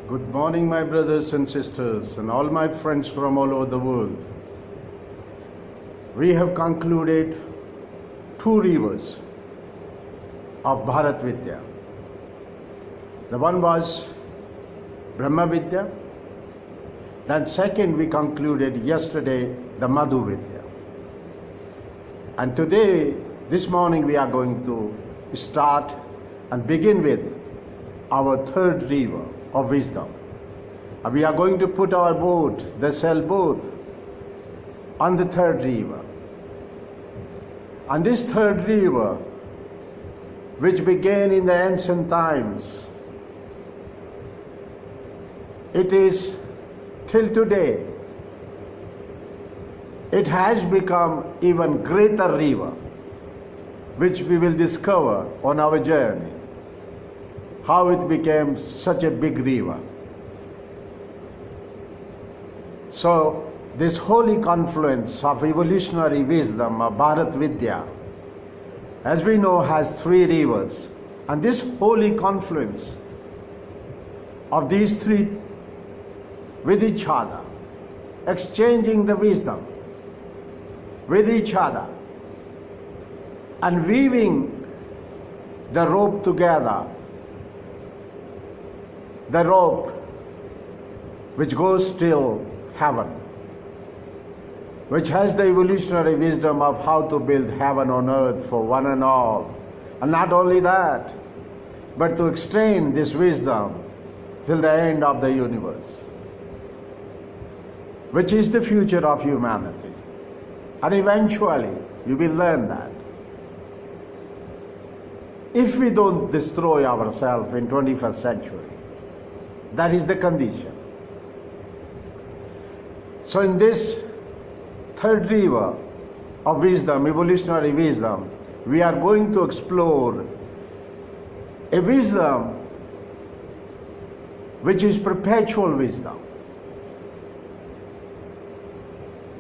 Good morning, my brothers and sisters, and all my friends from all over the world. We have concluded 2 rivers of Bharat Vidya. The one was Brahm Vidya. Then second we concluded yesterday the Madhu Vidya. And today, this morning, we are going to start and begin with our 3rd river of wisdom. And we are going to put our boat, the sailboat, on the 3rd river. And this 3rd river, which began in the ancient times, it is till today, it has become even greater river, which we will discover on our journey, how it became such a big river. So, this holy confluence of evolutionary wisdom of Bharat Vidya, as we know, has 3 rivers. And this holy confluence of these 3 with each other, exchanging the wisdom with each other, and weaving the rope together, the rope which goes till heaven, which has the evolutionary wisdom of how to build heaven on earth for one and all. And not only that, but to extend this wisdom till the end of the universe, which is the future of humanity. And eventually, you will learn that. If we don't destroy ourselves in 21st century, that is the condition. So in this 3rd river of wisdom, evolutionary wisdom, we are going to explore a wisdom which is perpetual wisdom.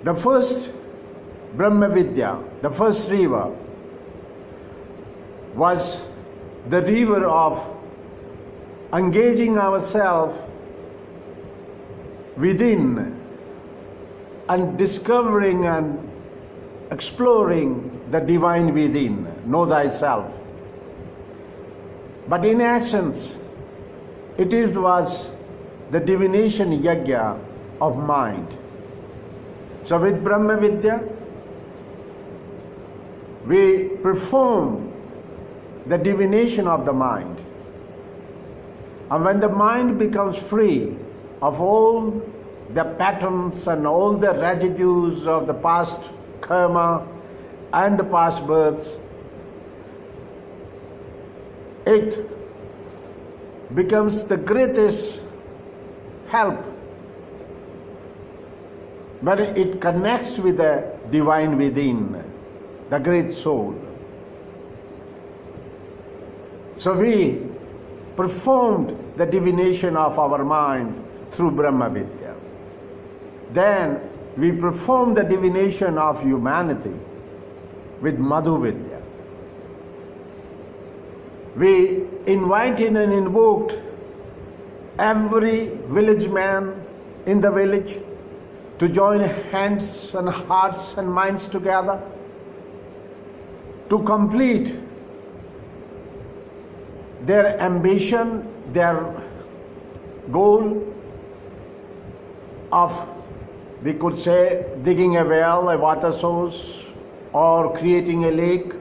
The first Brahm Vidya, the first river, was the river of engaging ourselves within and discovering and exploring the divine within. Know thyself. But in essence, it was the divination yajna of mind. So with Brahm Vidya, we perform the divination of the mind. And when the mind becomes free of all the patterns and all the residues of the past karma and the past births, it becomes the greatest help when it connects with the divine within, the great soul. So we performed the divination of our mind through Brahm Vidya. Then we performed the divination of humanity with Madhu Vidya. We invited and invoked every village man in the village to join hands and hearts and minds together to complete their ambition, their goal of, we could say, digging a well, a water source, or creating a lake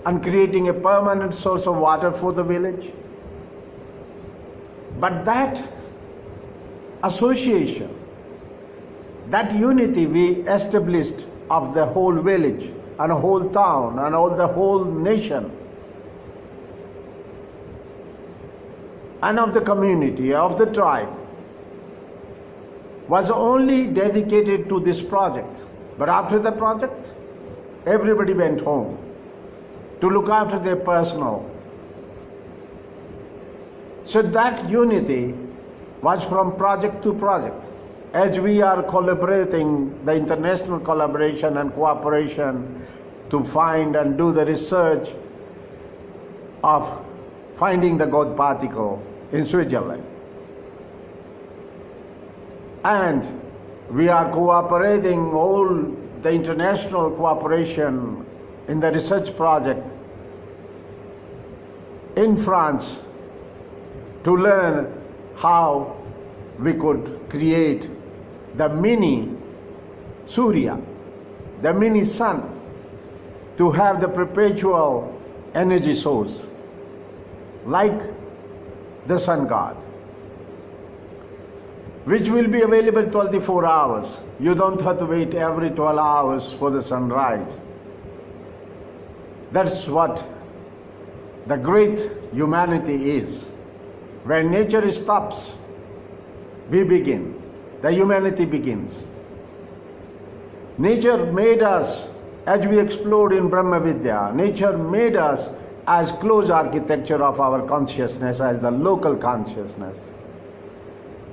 and creating a permanent source of water for the village. But that association, that unity we established of the whole village and a whole town and all the whole nation and of the community, of the tribe, was only dedicated to this project. But after the project, everybody went home to look after their personal. So that unity was from project to project. As we are collaborating, the international collaboration and cooperation to find and do the research of finding the God particle in Switzerland. And we are cooperating, all the international cooperation in the research project in France to learn how we could create the mini Surya, the mini sun, to have the perpetual energy source like the sun god, which will be available 24 hours. You don't have to wait every 12 hours for the sunrise. That's what the great humanity is. When nature stops, we begin. The humanity begins. Nature made us, as we explored in Brahm Vidya, nature made us as close architecture of our consciousness, as the local consciousness.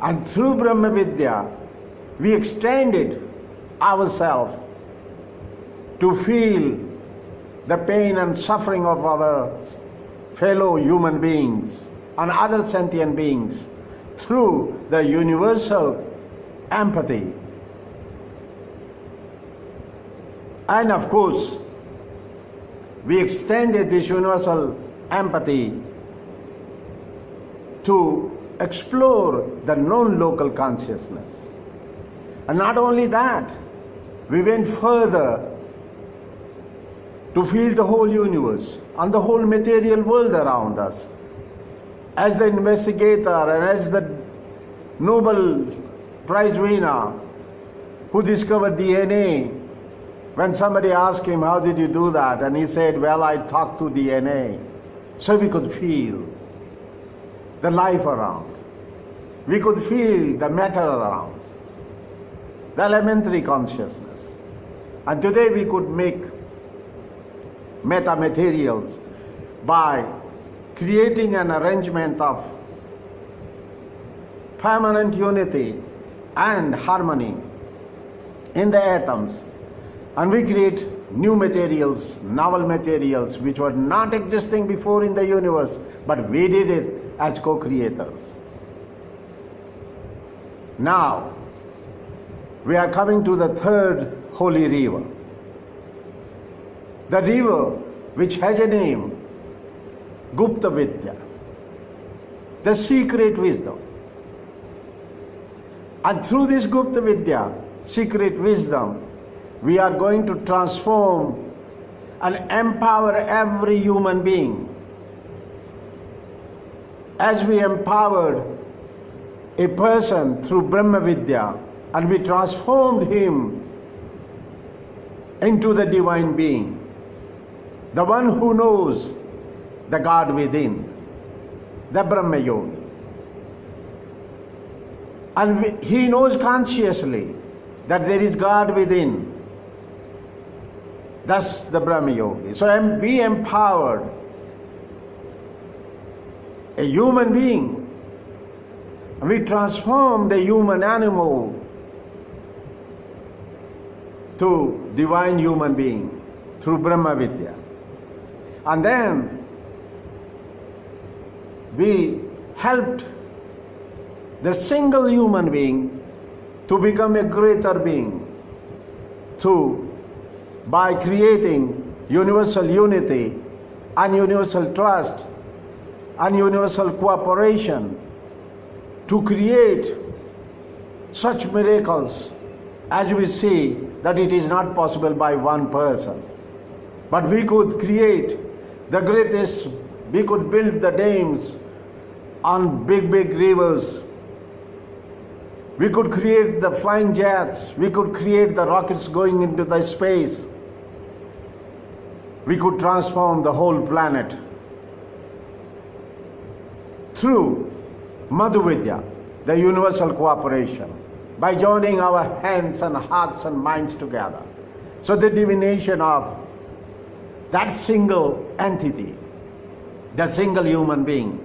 And through Brahm Vidya, we extended ourselves to feel the pain and suffering of our fellow human beings and other sentient beings through the universal empathy. And of course, we extended this universal empathy to explore the non-local consciousness. And not only that, we went further to feel the whole universe and the whole material world around us. As the investigator and as the Nobel Prize winner who discovered DNA, when somebody asked him, how did you do that? And he said, well, I talked to DNA. So we could feel the life around. We could feel the matter around, the elementary consciousness. And today we could make metamaterials by creating an arrangement of permanent unity and harmony in the atoms. And we create new materials, novel materials, which were not existing before in the universe, but we did it as co-creators. Now, we are coming to the third holy river. The river which has a name, Gupt Vidya, the secret wisdom. And through this Gupt Vidya, secret wisdom, we are going to transform and empower every human being. As we empowered a person through Brahm Vidya, and we transformed him into the divine being, the one who knows the God within, the Brahma Yogi. And he knows consciously that there is God within. That's the Brahma Yogi. So we empowered a human being. We transformed a human animal to divine human being through Brahm Vidya. And then we helped the single human being to become a greater being by creating universal unity and universal trust and universal cooperation to create such miracles as we see that it is not possible by one person. But we could create the greatest, we could build the dams on big rivers. We could create the flying jets. We could create the rockets going into the space. We could transform the whole planet through Madhu Vidya, the universal cooperation, by joining our hands and hearts and minds together. So the divination of that single entity, the single human being,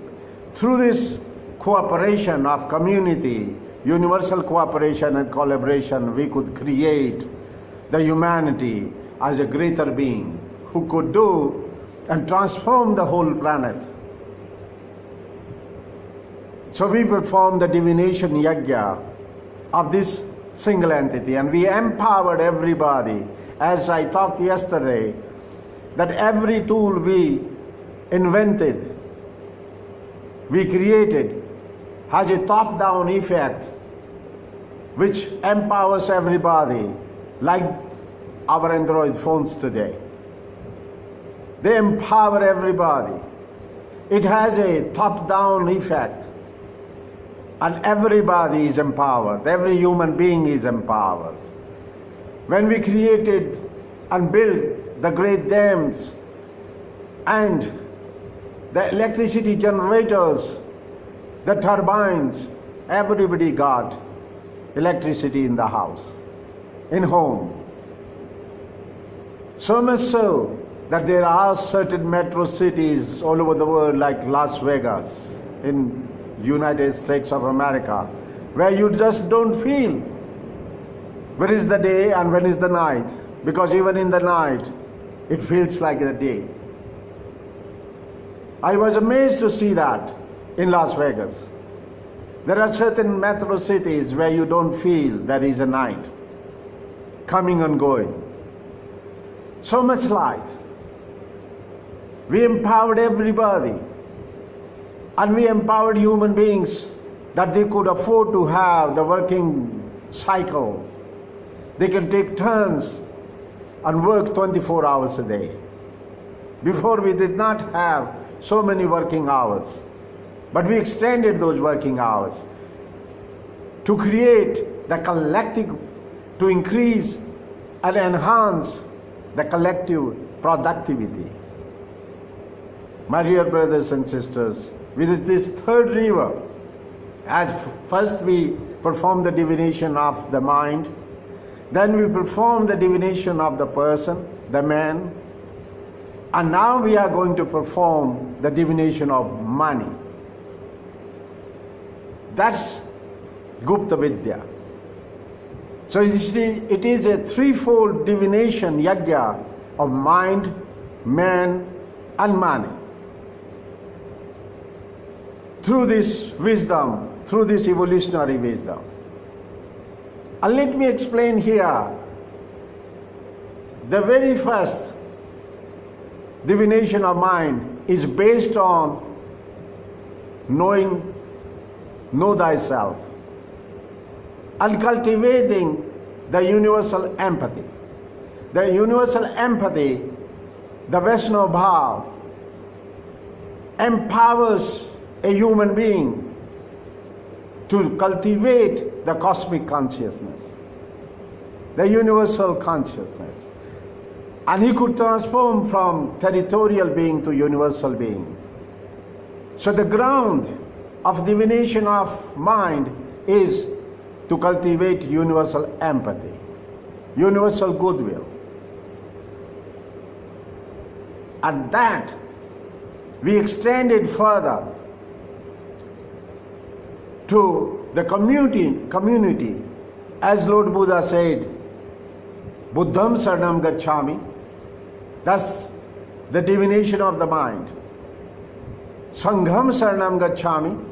through this cooperation of community, universal cooperation and collaboration, we could create the humanity as a greater being who could do and transform the whole planet. So we perform the divination yajna of this single entity, and we empowered everybody. As I talked yesterday, that every tool we invented, we created, has a top-down effect which empowers everybody, like our Android phones today. They empower everybody. It has a top-down effect, and everybody is empowered. Every human being is empowered. When we created and built the great dams and the electricity generators, the turbines, everybody got electricity in the house, in home. So much so that there are certain metro cities all over the world, like Las Vegas in United States of America, where you just don't feel when is the day and when is the night, because even in the night it feels like the day. I was amazed to see that in Las Vegas. There are certain metro cities where you don't feel there is a night coming and going. So much light. We empowered everybody, and we empowered human beings that they could afford to have the working cycle. They can take turns and work 24 hours a day. Before, we did not have so many working hours, but we extended those working hours to create the collective, to increase and enhance the collective productivity. My dear brothers and sisters, with this third river, as first we perform the divination of the mind, then we perform the divination of the person, the man, and now we are going to perform the divination of money. That's Gupt Vidya. So it is a threefold divination yajna of mind, man, and money. Through this wisdom, through this evolutionary wisdom. And let me explain here, the very first divination of mind is based on know thyself, and cultivating the universal empathy. The universal empathy, the Vaishnava Bhav, empowers a human being to cultivate the cosmic consciousness, the universal consciousness. And he could transform from territorial being to universal being. So the ground of divination of mind is to cultivate universal empathy, universal goodwill. And that we extended further to the community, as Lord Buddha said, Buddham Saranam Gacchami. That's the divination of the mind. Sangham Saranam Gacchami.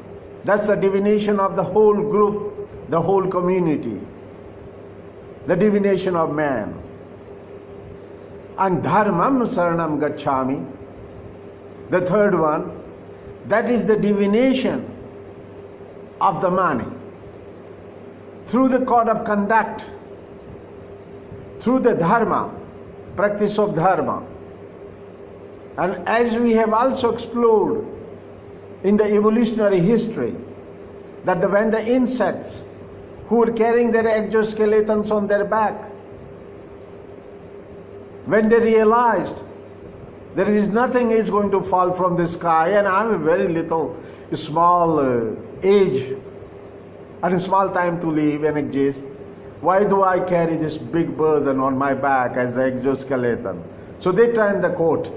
That's the divination of the whole group, the whole community. The divination of man. And Dharmam Saranam Gacchami. The third one, that is the divination of the money. Through the code of conduct, through the dharma, practice of dharma. And as we have also explored in the evolutionary history, that when the insects who were carrying their exoskeletons on their back, when they realized there is nothing is going to fall from the sky, and I have a very little, small age and a small time to live and exist, why do I carry this big burden on my back as an exoskeleton? So they turned the coat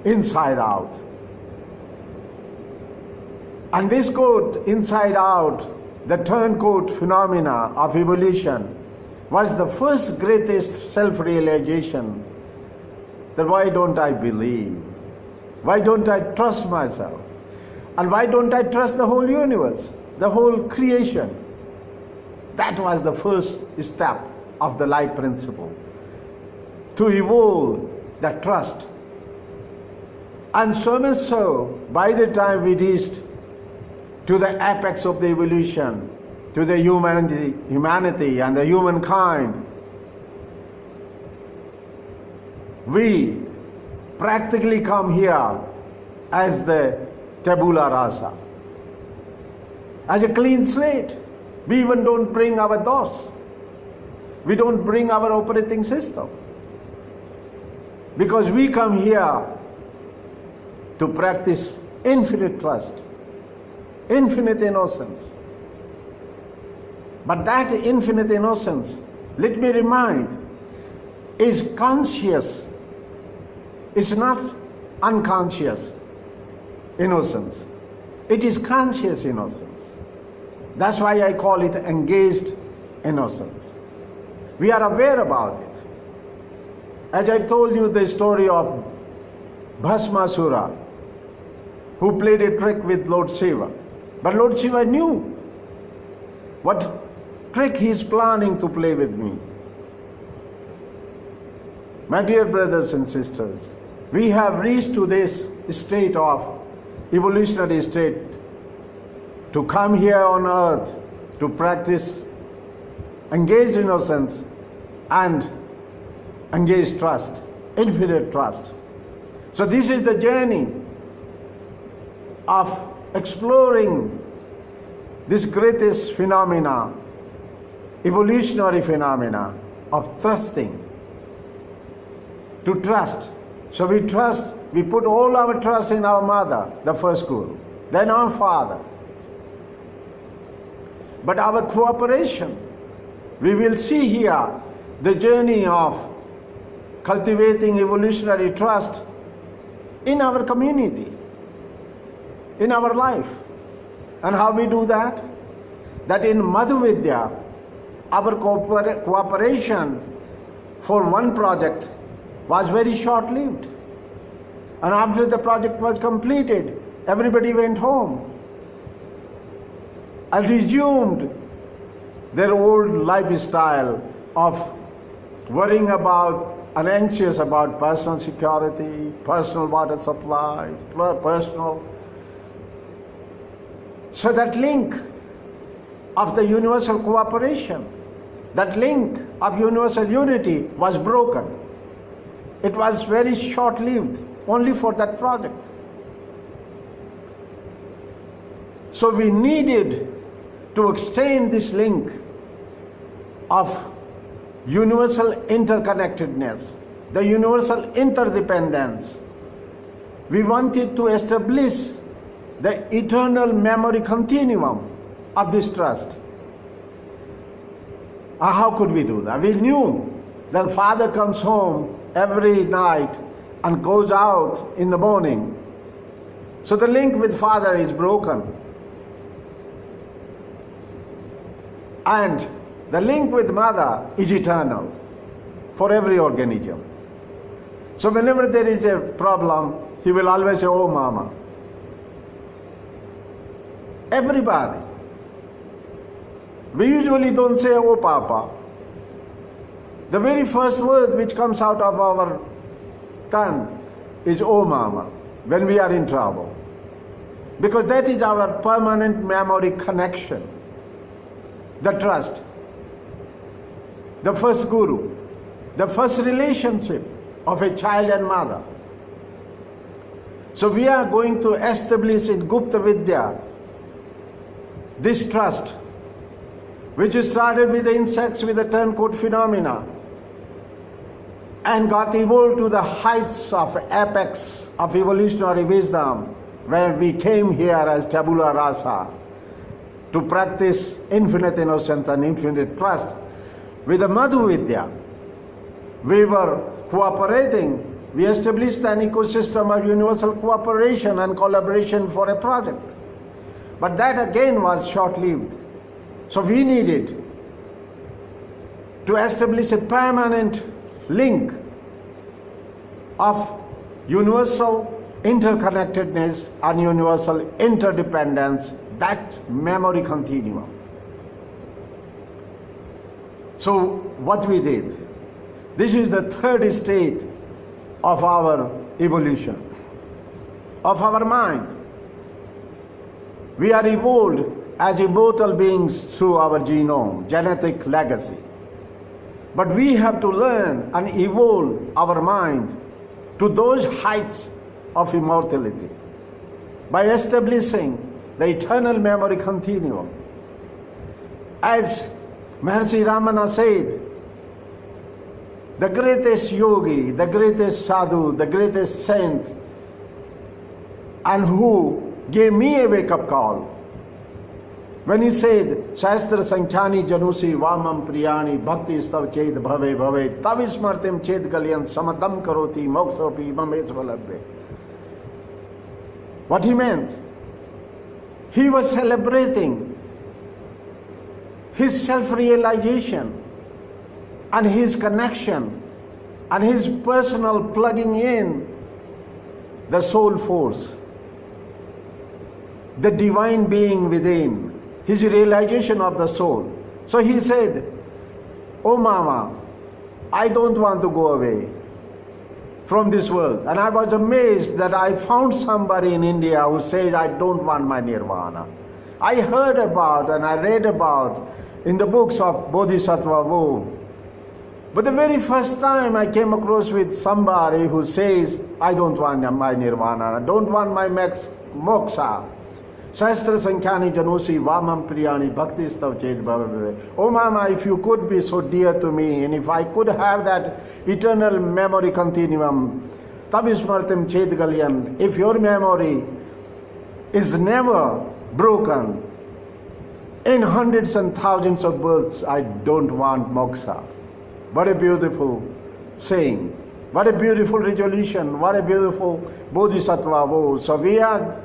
inside out. And this coat inside out, the turncoat phenomena of evolution, was the first greatest self-realization that why don't I believe? Why don't I trust myself? And why don't I trust the whole universe, the whole creation? That was the first step of the life principle, to evolve that trust. And so much so, by the time we reached to the apex of the evolution, to the humanity and the humankind, we practically come here as the tabula rasa, as a clean slate. We even don't bring our DOS. We don't bring our operating system. Because we come here to practice infinite trust, infinite innocence. But that infinite innocence, let me remind, is conscious. It's not unconscious innocence. It is conscious innocence. That's why I call it engaged innocence. We are aware about it. As I told you the story of Bhasmasura, who played a trick with Lord Shiva. But Lord Shiva knew what trick he is planning to play with me. My dear brothers and sisters, we have reached to this state of evolutionary state to come here on earth to practice engaged innocence and engaged trust, infinite trust. So this is the journey of exploring this greatest phenomena, evolutionary phenomena of trusting. To trust. So we trust, we put all our trust in our mother, the first guru, then our father. But our cooperation, we will see here the journey of cultivating evolutionary trust in our community, in our life. And how we do that? That in Madhu Vidya, our cooperation for one project was very short-lived. And after the project was completed, everybody went home and resumed their old lifestyle of worrying about and anxious about personal security, personal water supply, personal. So that link of the universal cooperation, that link of universal unity was broken. It was very short-lived, only for that project. So we needed to extend this link of universal interconnectedness, the universal interdependence. We wanted to establish the eternal memory continuum of this trust. How could we do that? We knew that father comes home every night and goes out in the morning. So the link with father is broken. And the link with mother is eternal for every organism. So whenever there is a problem, he will always say, "Oh mama." Everybody. We usually don't say, "Oh papa." The very first word which comes out of our tongue is "Oh mama" when we are in trouble. Because that is our permanent memory connection. The trust. The first guru. The first relationship of a child and mother. So we are going to establish in Gupt Vidya this trust, which started with the insects with the turncoat phenomena and got evolved to the heights of apex of evolutionary wisdom, where we came here as tabula rasa to practice infinite innocence and infinite trust. With the Madhu Vidya, we were cooperating. We established an ecosystem of universal cooperation and collaboration for a project. But that again was short-lived. So we needed to establish a permanent link of universal interconnectedness and universal interdependence, that memory continuum. So what we did, this is the third state of our evolution, of our mind. We are evolved as immortal beings through our genome, genetic legacy. But we have to learn and evolve our mind to those heights of immortality by establishing the eternal memory continuum. As Maharishi Ramana said, the greatest yogi, the greatest sadhu, the greatest saint, and who gave me a wake-up call, when he said, Shastra Sankhani Janusi Vamam Priyani Bhakti Stav Ched Bhave Bhave Tavismartim Ched Galyan Samatam Karoti Moksopi Mamesvalabhe. What he meant? He was celebrating his self-realization and his connection and his personal plugging in the soul force, the divine being within, his realization of the soul. So he said, "Oh Mama, I don't want to go away from this world." And I was amazed that I found somebody in India who says, "I don't want my nirvana." I heard about and I read about in the books of Bodhisattva Wu. But the very first time I came across with somebody who says, "I don't want my nirvana, I don't want my moksha. Shastra Sankhani Janusi Vamam Priyani Bhakti Stav Ched Bhava." Oh Mama, if you could be so dear to me, and if I could have that eternal memory continuum, Tavismartim Ched Galyan, if your memory is never broken, in hundreds and thousands of births, I don't want moksha. What a beautiful saying. What a beautiful resolution. What a beautiful Bodhisattva vow. So we are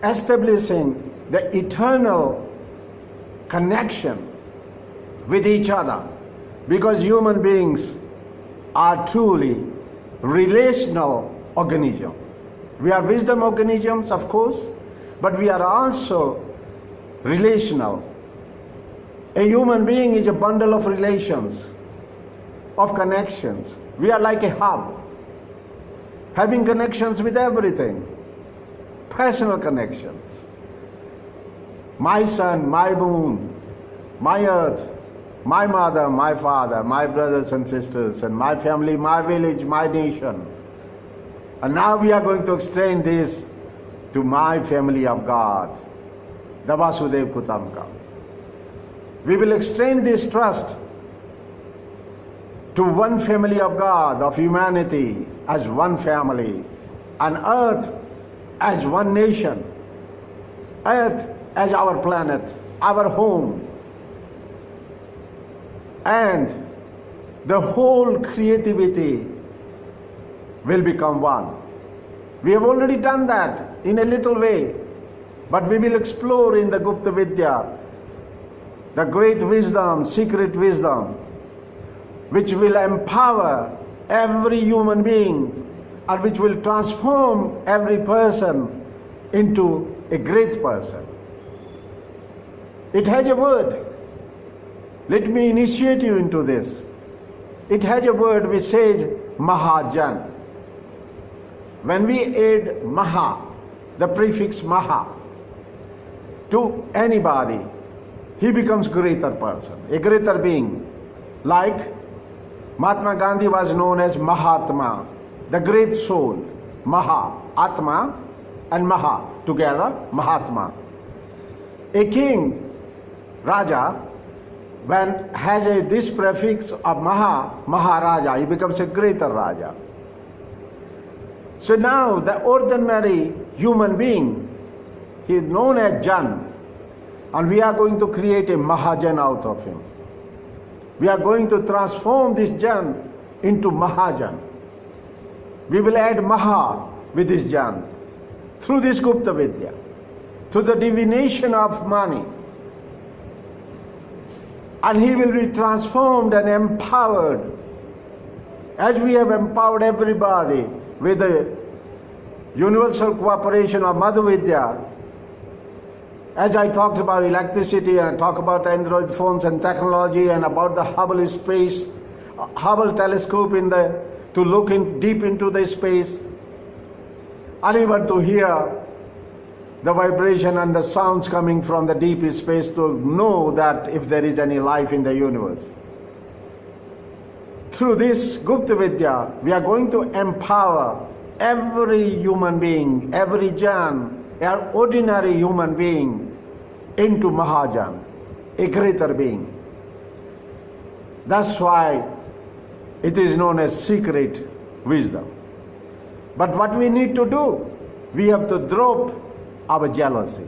establishing the eternal connection with each other, because human beings are truly relational organisms. We are wisdom organisms, of course, but we are also relational. A human being is a bundle of relations, of connections. We are like a hub, having connections with everything, personal connections. My sun, my moon, my earth, my mother, my father, my brothers and sisters, and my family, my village, my nation. And now we are going to extend this to my family of God, the Vasudev Kutamka. We will extend this trust to one family of God, of humanity as one family, and earth as one nation, earth as our planet, our home, and the whole creativity will become one. We have already done that in a little way, but we will explore in the Gupt Vidya the great wisdom, secret wisdom, which will empower every human being and which will transform every person into a great person. It has a word. Let me initiate you into this. It has a word which says Mahajan. When we add Maha, the prefix Maha, to anybody, he becomes greater person, a greater being. Like Mahatma Gandhi was known as Mahatma, the great soul. Maha, Atma and Maha, together Mahatma. A king, Raja, when has this prefix of Maha, Maharaja, he becomes a greater Raja. So now the ordinary human being, he is known as Jan, and we are going to create a Mahajan out of him. We are going to transform this Jan into Mahajan. We will add Maha with this Jan through this Gupt Vidya, through the divination of money. And he will be transformed and empowered, as we have empowered everybody with the universal cooperation of Madhu Vidya As I talked about electricity and I talk about Android phones and technology and about the Hubble telescope to look deep into the space, unable to hear the vibration and the sounds coming from the deep space to know that if there is any life in the universe. Through this Gupt Vidya, we are going to empower every human being, every Jan, an ordinary human being, into Mahajan, a greater being. That's why it is known as secret wisdom. But what we need to do, we have to drop our jealousy.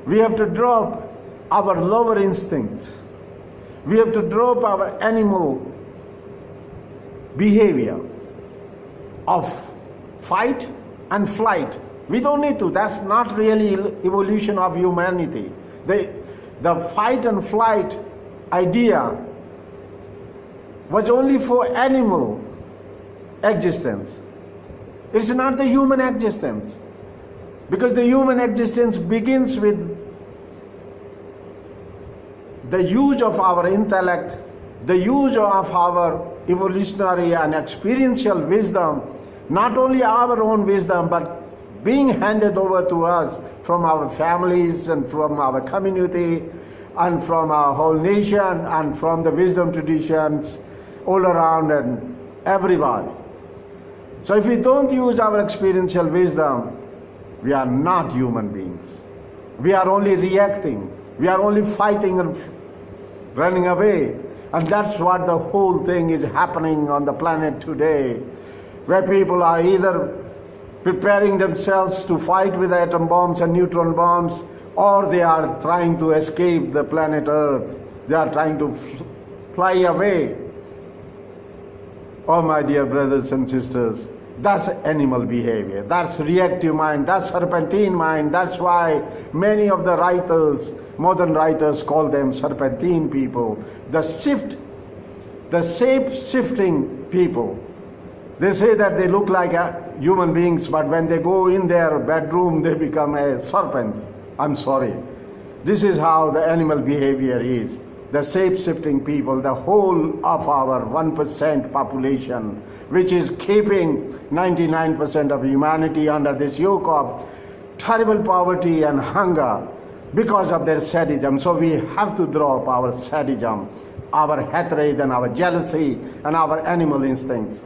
We have to drop our lower instincts. We have to drop our animal behavior of fight and flight. We don't need to. That's not really evolution of humanity. The fight and flight idea was only for animal existence. It's not the human existence. Because the human existence begins with the use of our intellect, the use of our evolutionary and experiential wisdom, not only our own wisdom, but being handed over to us from our families and from our community and from our whole nation and from the wisdom traditions all around and everybody. So if we don't use our experiential wisdom, we are not human beings. We are only reacting. We are only fighting and running away. And that's what the whole thing is happening on the planet today, where people are either preparing themselves to fight with atom bombs and neutron bombs, or they are trying to escape the planet Earth. They are trying to fly away. Oh, my dear brothers and sisters, that's animal behavior. That's reactive mind. That's serpentine mind. That's why many of the writers, modern writers, call them serpentine people. The shape-shifting people. They say that they look like human beings, but when they go in their bedroom, they become a serpent. I'm sorry. This is how the animal behavior is. The shape-shifting people, the whole of our 1% population, which is keeping 99% of humanity under this yoke of terrible poverty and hunger because of their sadism. So we have to drop our sadism, our hatred and our jealousy and our animal instincts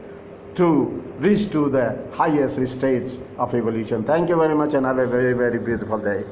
to reach to the highest states of evolution. Thank you very much and have a very, very beautiful day.